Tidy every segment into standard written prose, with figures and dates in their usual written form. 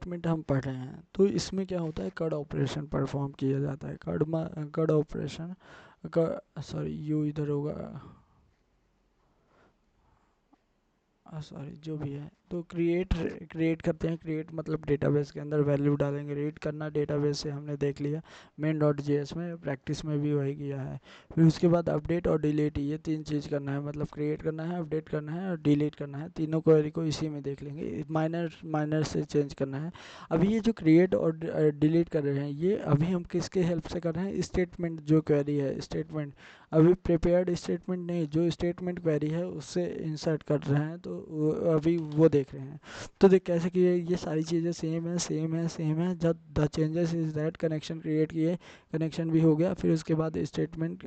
Statement हम पढ़ रहे हैं तो इसमें क्या होता है, कड ऑपरेशन परफॉर्म किया जाता है। कड ऑपरेशन सॉरी यू इधर होगा, सॉरी जो भी है। तो क्रिएट करते हैं। क्रिएट मतलब डेटाबेस के अंदर वैल्यू डालेंगे। रीड करना डेटाबेस से हमने देख लिया मेन डॉट जेएस में, प्रैक्टिस में भी वही किया है। फिर उसके बाद अपडेट और डिलीट, ये तीन चीज़ करना है, मतलब क्रिएट करना है, अपडेट करना है और डिलीट करना है। तीनों क्वेरी को इसी में देख लेंगे। माइनर से चेंज करना है। अभी ये जो क्रिएट और डिलीट कर रहे हैं ये अभी हम किसके हेल्प से कर रहे हैं, स्टेटमेंट जो क्वेरी है, स्टेटमेंट अभी प्रिपेयर्ड स्टेटमेंट नहीं, जो स्टेटमेंट क्वेरी है उससे इंसर्ट कर रहे हैं, तो अभी वो देख रहे हैं। तो देख कैसे कि ये सारी चीज़ें सेम है। जब the changes is that connection create किए, कनेक्शन भी हो गया। फिर उसके बाद स्टेटमेंट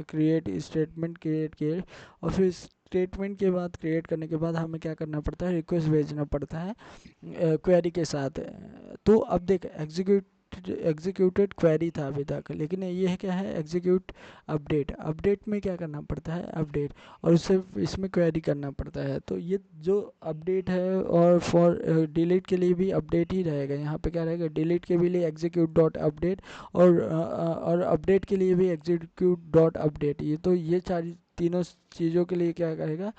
क्रिएट किए और फिर स्टेटमेंट के बाद क्रिएट करने के बाद हमें क्या करना पड़ता है, रिक्वेस्ट भेजना पड़ता है क्वेरी के साथ। तो अब देख एग्जीक्यूटेड क्वेरी था अभी तक, लेकिन ये है क्या है, एग्जीक्यूट अपडेट में क्या करना पड़ता है, अपडेट, और उससे इसमें क्वेरी करना पड़ता है। तो ये जो अपडेट है, और फॉर डिलीट के लिए भी अपडेट ही रहेगा। यहाँ पे क्या रहेगा, डिलीट के भी लिए एग्जीक्यूट डॉट अपडेट, और अपडेट के लिए भी एग्जीक्यूट डॉट अपडेट। ये तो ये तीनों चीज़ों के लिए क्या करेगा,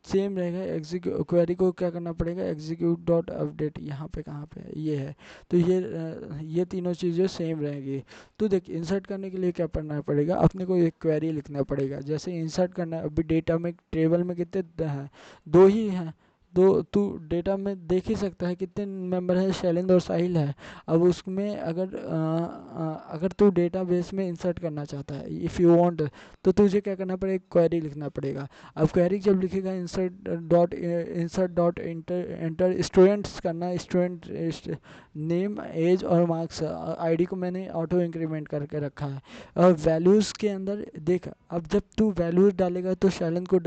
सेम रहेगा। क्वेरी को क्या करना पड़ेगा, एग्जीक्यूट डॉट अपडेट। यहाँ पे कहाँ पे है, ये है। तो ये तीनों चीज़ें सेम रहेंगी। तो देख इंसर्ट करने के लिए क्या करना पड़ेगा, अपने को एक क्वेरी लिखना पड़ेगा। जैसे इंसर्ट करना है, अभी डेटा में टेबल में कितने हैं, दो ही हैं। दो तू डेटा में देख ही सकता है कितने मेंबर है, शैलेंद्र और साहिल है। अब उसमें अगर तू डेटाबेस में इंसर्ट करना चाहता है, इफ़ यू वांट, तो तुझे क्या करना पड़ेगा, क्वेरी लिखना पड़ेगा। अब क्वेरी जब लिखेगा, इंसर्ट डॉट एंटर स्टूडेंट्स करना, स्टूडेंट नेम एज और मार्क्स, आईडी को मैंने ऑटो इंक्रीमेंट करके रखा है। और वैल्यूज़ के अंदर देख, अब जब तू वैल्यूज़ डालेगा तो शैलन को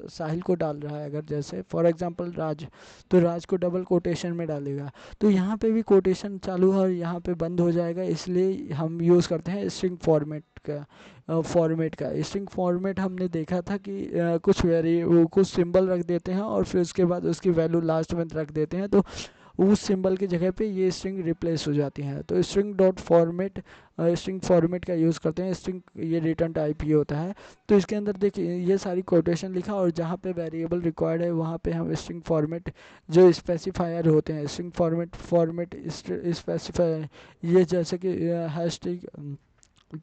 साहिल को डाल रहा है, अगर जैसे फॉर एग्जांपल राज, तो राज को डबल कोटेशन में डालेगा। तो यहाँ पे भी कोटेशन चालू है और यहाँ पे बंद हो जाएगा, इसलिए हम यूज़ करते हैं स्ट्रिंग फॉर्मेट का। स्ट्रिंग फॉर्मेट हमने देखा था कि कुछ सिंबल रख देते हैं और फिर उसके बाद उसकी वैल्यू लास्ट में रख देते हैं, तो उस सिंबल की जगह पे ये स्ट्रिंग रिप्लेस हो जाती है। तो स्ट्रिंग फॉर्मेट का यूज़ करते हैं। स्ट्रिंग ये रिटर्न टाइप ही होता है। तो इसके अंदर देखिए ये सारी कोटेशन लिखा, और जहाँ पे वेरिएबल रिक्वायर्ड है वहाँ पे हम स्ट्रिंग फॉर्मेट जो स्पेसिफायर होते हैं, स्ट्रिंग फॉर्मेट स्पेसिफायर, ये जैसे कि हैशटैग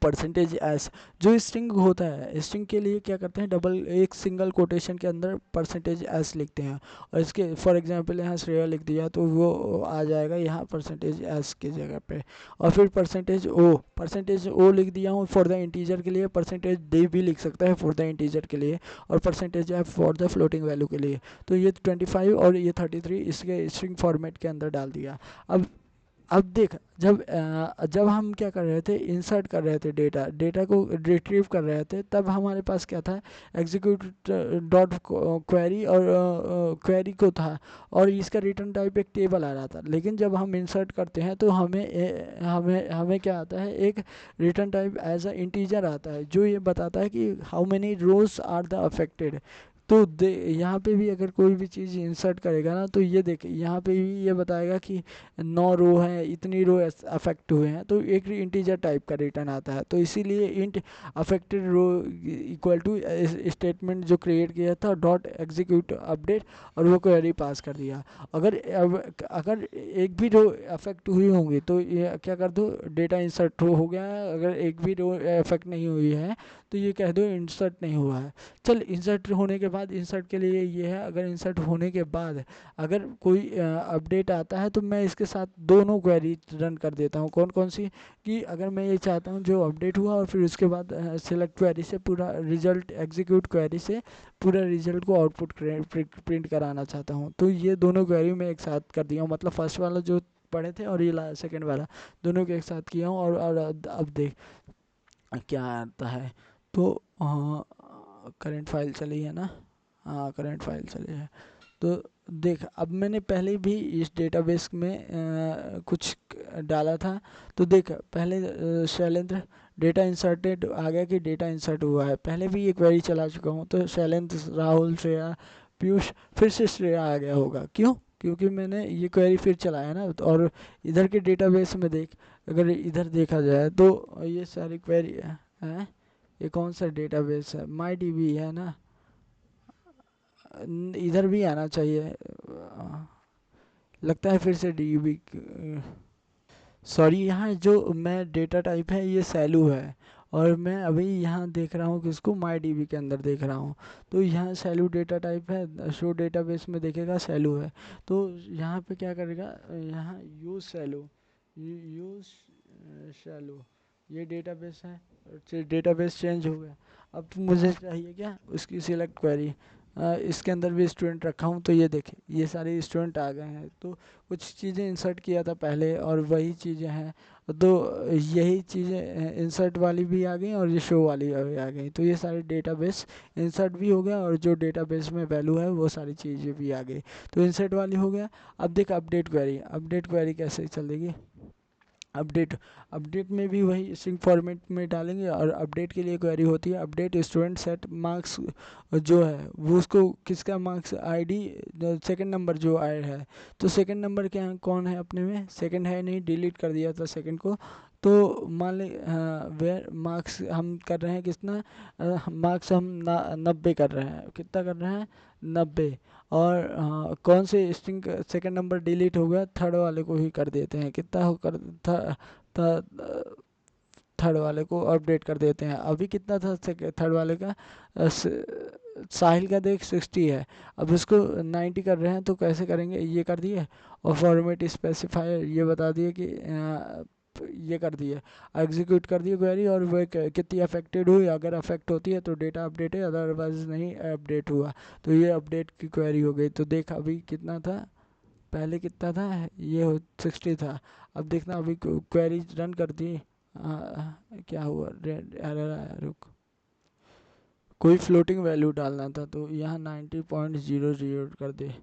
परसेंटेज एस, जो स्ट्रिंग होता है, स्ट्रिंग के लिए क्या करते हैं, एक सिंगल कोटेशन के अंदर परसेंटेज एस लिखते हैं। और इसके फॉर एग्जांपल यहाँ श्रेया लिख दिया तो वो आ जाएगा यहाँ परसेंटेज एस की जगह पे। और फिर परसेंटेज ओ लिख दिया हूँ फॉर द इंटीजर के लिए, परसेंटेज डी भी लिख सकता है फॉर द इंटीजर के लिए, और percentage F for the floating value के लिए। तो ये 25 और ये 33 इसके स्ट्रिंग फॉर्मेट के अंदर डाल दिया। अब देख, जब हम क्या कर रहे थे, इंसर्ट कर रहे थे डेटा को रिट्रीव कर रहे थे, तब हमारे पास क्या था, एग्जीक्यूट डॉट क्वेरी, और क्वेरी को था, और इसका रिटर्न टाइप एक टेबल आ रहा था। लेकिन जब हम इंसर्ट करते हैं तो हमें क्या आता है, एक return type as a integer आता है, जो ये बताता है कि how many rows are the affected. तो यहाँ पे भी अगर कोई भी चीज़ इंसर्ट करेगा ना, तो ये देख यहाँ पे भी ये बताएगा कि 9 रो हैं, इतनी रो अफेक्ट हुए हैं, तो एक इंटीजर टाइप का रिटर्न आता है। तो इसीलिए int affected row equal to statement जो क्रिएट किया था डॉट एग्जीक्यूट अपडेट, और वो क्वेरी पास कर दिया। अगर एक भी रो अफेक्ट हुई होंगी तो ये क्या कर दो, डेटा इंसर्ट हो गया है। अगर एक भी रो अफेक्ट नहीं हुई है तो ये कह दो इंसर्ट नहीं हुआ है। चल इंसर्ट होने के बाद, इंसर्ट के लिए ये है, अगर इंसर्ट होने के बाद अगर कोई अपडेट आता है तो मैं इसके साथ दोनों क्वेरी रन कर देता हूँ। कौन कौन सी, कि अगर मैं ये चाहता हूँ जो अपडेट हुआ और फिर उसके बाद सेलेक्ट क्वेरी से पूरा रिजल्ट, एग्जीक्यूट क्वेरी से पूरा रिजल्ट को आउटपुट प्रिंट कराना चाहता हूँ, तो ये दोनों क्वेरी मैं एक साथ कर दिया हूँ। मतलब फर्स्ट वाला जो पढ़े थे और ये सेकंड वाला, दोनों को एक साथ किया हूँ। और अब देख क्या आता है। तो करंट फाइल चली है ना, हाँ करंट फाइल चली है। तो देख, अब मैंने पहले भी इस डेटाबेस में कुछ डाला था। तो देख पहले शैलेंद्र डेटा इंसर्टेड आ गया कि डेटा इंसर्ट हुआ है, पहले भी ये क्वेरी चला चुका हूँ। तो शैलेंद्र, राहुल, श्रेया, पीयूष, फिर से श्रेया आ गया होगा, क्यों, क्योंकि मैंने ये क्वेरी फिर चलाया ना, और इधर के डेटाबेस में देख, अगर इधर देखा जाए तो ये सारी क्वेरी है। ये कौन सा डेटाबेस है, माई डीबी है ना, इधर भी आना चाहिए। लगता है फिर से डीबी, सॉरी, यहाँ जो मैं डेटा टाइप है ये सैलू है, और मैं अभी यहाँ देख रहा हूँ कि इसको माई डीबी के अंदर देख रहा हूँ। तो यहाँ सैलू डेटा टाइप है, शो डेटाबेस में देखेगा सैलू है। तो यहाँ पे क्या करेगा, यहाँ यूज सैलू, यूज सैलू, ये डेटाबेस है, डेटाबेस चेंज हो गया। अब मुझे चाहिए क्या, उसकी सिलेक्ट क्वेरी, इसके अंदर भी स्टूडेंट रखा हूँ, तो ये देखे ये सारे स्टूडेंट आ गए हैं। तो कुछ चीज़ें इंसर्ट किया था पहले और वही चीज़ें हैं, तो यही चीज़ें इंसर्ट वाली भी आ गई और ये शो वाली भी आ गई। तो ये सारे डेटाबेस इंसर्ट भी हो गया, और जो डेटाबेस में वैल्यू है वो सारी चीज़ें भी आ गई। तो इंसर्ट वाली हो गया। अब देख अपडेट क्वेरी, अपडेट क्वेरी कैसे चलेगी, अपडेट, अपडेट में भी वही स्ट्रिंग फॉर्मेट में डालेंगे, और अपडेट के लिए क्वेरी होती है अपडेट स्टूडेंट सेट मार्क्स, जो है वो उसको किसका मार्क्स आईडी, सेकंड नंबर जो आया है, तो सेकंड नंबर क्या कौन है अपने में, सेकंड है नहीं, डिलीट कर दिया था सेकंड को। तो मान ले वेयर मार्क्स हम कर रहे हैं कितना, मार्क्स हम 90 कर रहे हैं, कितना कर रहे हैं 90, और कौन से स्ट्रिंग सेकंड नंबर डिलीट हो गया, थर्ड वाले को ही कर देते हैं, कितना हो कर थर्ड वाले को अपडेट कर देते हैं। अभी कितना था थर्ड वाले का, साहिल का देख 60 है, अब उसको 90 कर रहे हैं, तो कैसे करेंगे, ये कर दिए, और फॉर्मेट स्पेसिफायर ये बता दिए कि ये कर दिए, एग्जीक्यूट कर दिए क्वेरी, और वो कितनी अफेक्टेड हुई, अगर अफेक्ट होती है तो डेटा अपडेट है, अदरवाइज नहीं अपडेट हुआ। तो ये अपडेट की क्वेरी हो गई। तो देख अभी कितना था, पहले कितना था, ये 60 था। अब देखना अभी क्वेरी रन कर दी, क्या हुआ, एरर आया, रुक, कोई फ्लोटिंग वैल्यू डालना था, तो यहाँ 90.00 कर दे,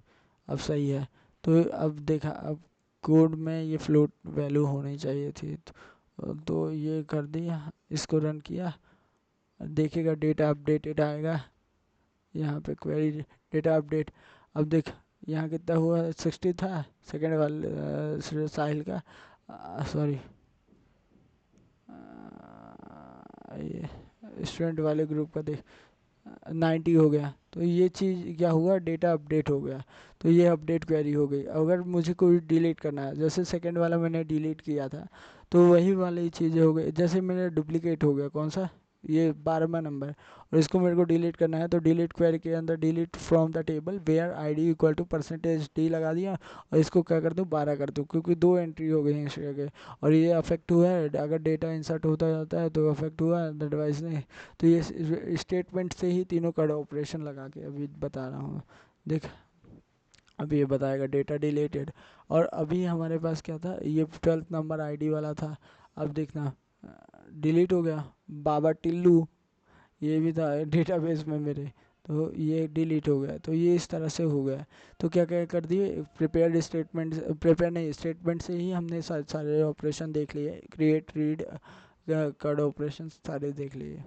अब सही है। तो अब देखा, अब कोड में ये फ्लोट वैल्यू होनी चाहिए थी, तो ये कर दिया, इसको रन किया, देखेगा डेटा अपडेटेड आएगा, यहाँ पे क्वेरी डेटा अपडेट। अब देख यहाँ कितना हुआ, 60 था सेकेंड वाले साहिल का, सॉरी, ये स्टूडेंट वाले ग्रुप का देख 90 हो गया। तो ये चीज़ क्या हुआ, डेटा अपडेट हो गया। तो ये अपडेट क्वेरी हो गई। अगर मुझे कोई डिलीट करना है, जैसे सेकंड वाला मैंने डिलीट किया था, तो वही वाली चीज़ें हो गई। जैसे मेरा डुप्लीकेट हो गया, कौन सा, ये 12वां नंबर, और इसको मेरे को डिलीट करना है, तो डिलीट क्वेरी के अंदर delete from the table where ID equal to %d लगा दिया, और इसको क्या कर दूँ, 12 कर दूँ, क्योंकि 2 एंट्री हो गई हैं इस जगह, और ये अफेक्ट हुआ है, अगर डेटा इंसर्ट होता जाता है तो अफेक्ट हुआ, अदरवाइज नहीं। तो ये स्टेटमेंट से ही तीनों का ऑपरेशन लगा के अभी बता रहा हूँ। देख अभी ये बताएगा डेटा डिलीटेड, और अभी हमारे पास क्या था, ये 12th नंबर आईडी वाला था। अब देखना डिलीट हो गया, बाबा टिल्लू ये भी था डेटाबेस में मेरे, तो ये डिलीट हो गया। तो ये इस तरह से हो गया। तो क्या क्या कर दिए, प्रिपेयर्ड स्टेटमेंट, प्रिपेयर नहीं, स्टेटमेंट से ही हमने सारे ऑपरेशन देख लिए, क्रिएट, रीड, कड ऑपरेशन सारे देख लिए।